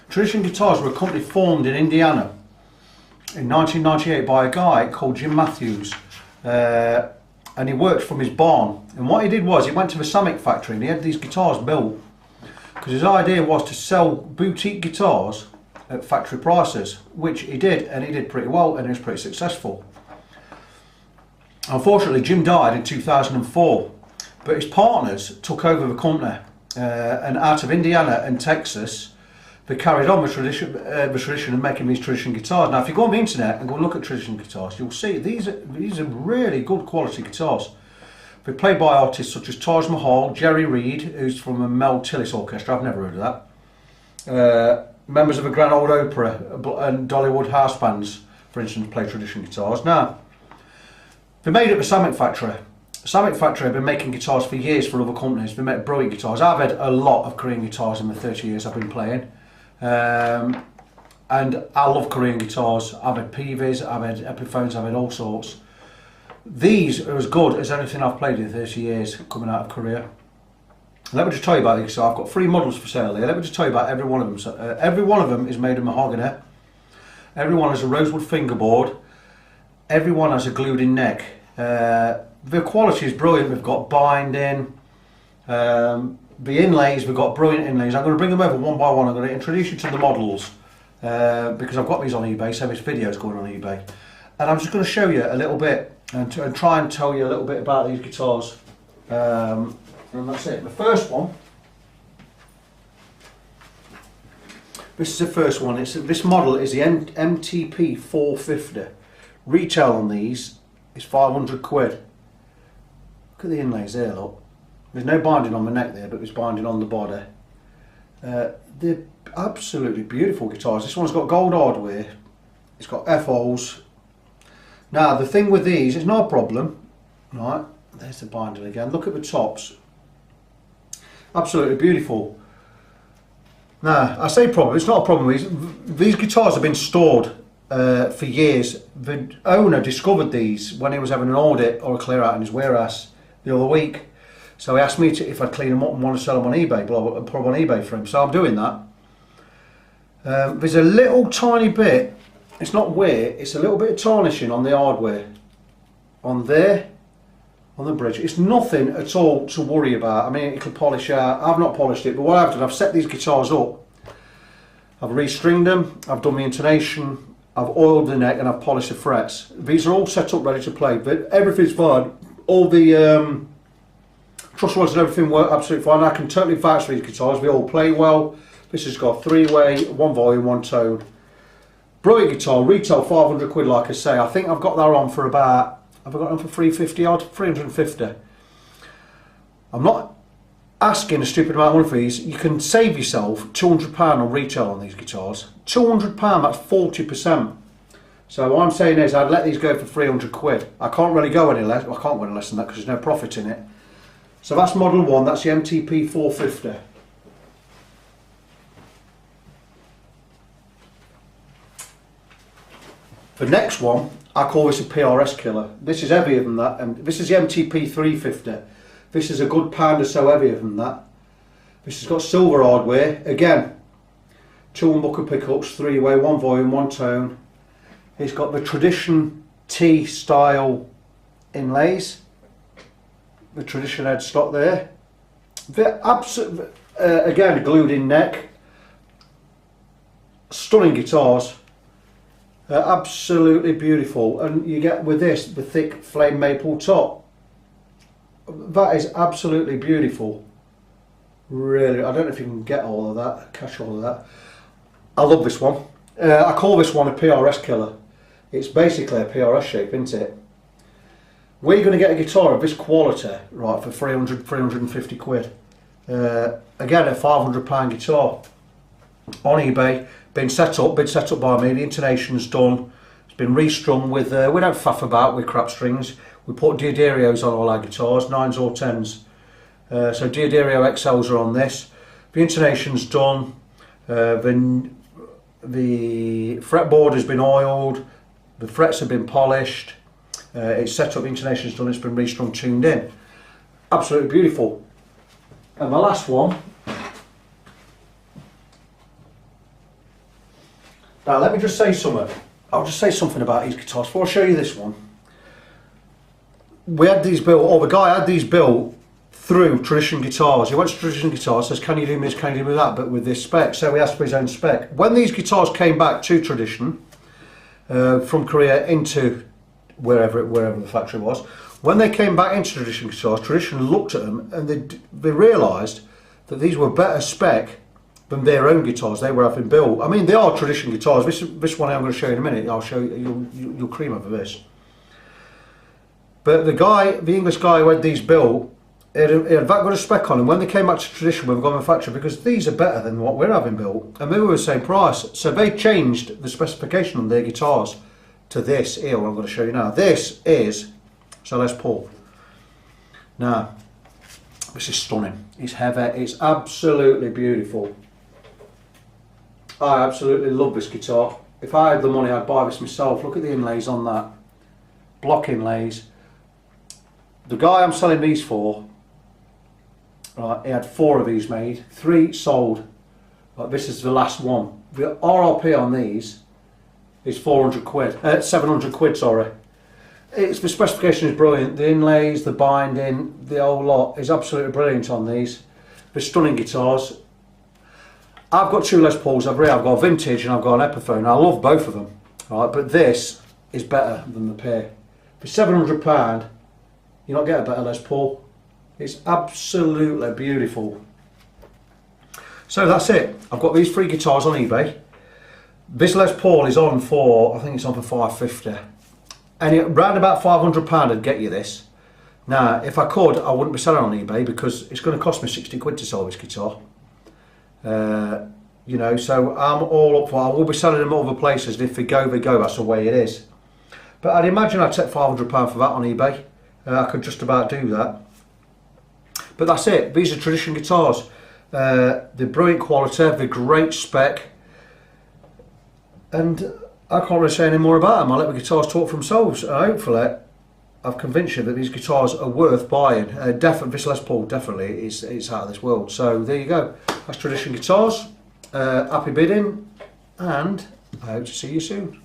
Tradition Guitars were a company formed in Indiana in 1998 by a guy called Jim Matthews, and he worked from his barn. And what he did was he went to the Samick factory and he had these guitars built because his idea was to sell boutique guitars at factory prices, which he did, and he did pretty well, and he was pretty successful. Unfortunately, Jim died in 2004, but his partners took over the company, and out of Indiana and Texas, they carried on the tradition of making these tradition guitars. Now, if you go on the internet and go look at tradition guitars, you'll see these are really good quality guitars. They're played by artists such as Taj Mahal, Jerry Reed, who's from a Mel Tillis orchestra. I've never heard of that. Members of the Grand Ole Opry and Dollywood house bands, for instance, play tradition guitars. Now, they made it the Samick factory. Samick factory have been making guitars for years for other companies. They make brilliant guitars. I've had a lot of Korean guitars in the 30 years I've been playing. And I love Korean guitars. I've had PVs, I've had Epiphones, I've had all sorts. These are as good as anything I've played in 30 years coming out of Korea. Let me just tell you about these. So I've got 3 models for sale here. Let me just tell you about every one of them. So, every one of them is made of mahogany. Every one has a rosewood fingerboard. Every one has a glued in neck. The quality is brilliant. We've got binding. The inlays, we've got brilliant inlays. I'm going to bring them over one by one. I'm going to introduce you to the models because I've got these on eBay, so this video is going on eBay. And I'm just going to show you a little bit and try and tell you a little bit about these guitars. And that's it. The first one, this is the first one. This model is the MTP-450. Retail on these is 500 quid. Look at the inlays there, look. There's no binding on the neck there, but there's binding on the body. They're absolutely beautiful guitars. This one's got gold hardware. It's got F-holes. Now, the thing with these, it's not a problem. Right, there's the binding again. Look at the tops. Absolutely beautiful. Now, I say problem, it's not a problem. These guitars have been stored for years. The owner discovered these when he was having an audit or a clear out in his warehouse the other week. So he asked me if I'd clean them up and want to sell them on eBay, put them on eBay for him. So I'm doing that. There's a little tiny bit, it's not wear, it's a little bit of tarnishing on the hardware. On there. On the bridge. It's nothing at all to worry about. I mean, it can polish out. I've not polished it, but what I've done, I've set these guitars up. I've restringed them, I've done the intonation, I've oiled the neck, and I've polished the frets. These are all set up ready to play, but everything's fine. All the truss rods and everything work absolutely fine. I can totally vouch for these guitars. They all play well. This has got 3-way, 1 volume, 1 tone. Brilliant guitar, retail 500 quid, like I say. I think I've got that on for about, have I got them for 350 odd? 350. I'm not asking a stupid amount of money for these. You can save yourself £200 on retail on these guitars. £200, that's 40%. So what I'm saying is I'd let these go for 300 quid. I can't really go any less. Well, I can't go any less than that because there's no profit in it. So that's model 1, that's the MTP-450. The next one, I call this a PRS killer. This is heavier than that, and this is the MTP-350. This is a good pound or so heavier than that. This has got silver hardware. Again, 2 humbucker pickups, 3-way, 1 volume, 1 tone. It's got the tradition T style inlays. The tradition headstock there. Again, glued in neck. Stunning guitars. Absolutely beautiful, and you get with this the thick flame maple top. That is absolutely beautiful. Really, I don't know if you can get all of that, catch all of that. I love this one. I call this one a PRS killer. It's basically a PRS shape, isn't it? Where you're going to get a guitar of this quality, right, for 350 quid. Again, a £500 guitar on eBay. Been set up by me, the intonation's done, it's been restrung with, we don't faff about with crap strings, we put Dioderios on all our guitars, 9s or 10s, so Dioderio XLs are on this, the intonation's done, the fretboard has been oiled, the frets have been polished, it's set up, the intonation's done, it's been restrung, tuned in, absolutely beautiful. And my last one, Now let me just say something. I'll just say something about these guitars before I show you this one. We had these built, or the guy had these built through Tradition Guitars. He went to Tradition Guitars, says, can you do this, can you do that, but with this spec. So he asked for his own spec. When these guitars came back to Tradition, from Korea into wherever the factory was, when they came back into Tradition Guitars, Tradition looked at them and they realised that these were better spec than their own guitars they were having built. I mean, they are Tradition guitars. This one I'm going to show you in a minute. I'll show you, you'll cream over this. But the English guy who had these built, it had that good a spec on them. When they came back to Tradition, we've gone to factory because these are better than what we're having built, and they were the same price. So they changed the specification on their guitars to this here. What I'm going to show you now. This is Les Paul. Now, this is stunning. It's heavy. It's absolutely beautiful. I absolutely love this guitar. If I had the money, I'd buy this myself. Look at the inlays on that. Block inlays. The guy I'm selling these for, right, he had 4 of these made. 3 sold. Like, this is the last one. The RRP on these is 400 quid. 700 quid, sorry. The specification is brilliant. The inlays, the binding, the whole lot is absolutely brilliant on these. They're stunning guitars. I've got 2 Les Pauls. I've got a vintage and I've got an Epiphone. I love both of them, right? But this is better than the pair. For £700, you not get a better Les Paul. It's absolutely beautiful. So that's it. I've got these 3 guitars on eBay. This Les Paul is on for, I think it's on for 550. And round about £500 I'd get you this. Now, if I could, I wouldn't be selling on eBay because it's going to cost me 60 quid to sell this guitar. You know, so I'm all up for it. I will be selling them at other places, and if they go, they go. That's the way it is. But I'd imagine I'd take £500 for that on eBay. I could just about do that. But that's it. These are Tradition guitars. They're brilliant quality. They're great spec. And I can't really say any more about them. I'll let the guitars talk for themselves. Hopefully, I've convinced you that these guitars are worth buying. This Les Paul definitely is out of this world. So there you go. That's Tradition Guitars. Happy bidding, and I hope to see you soon.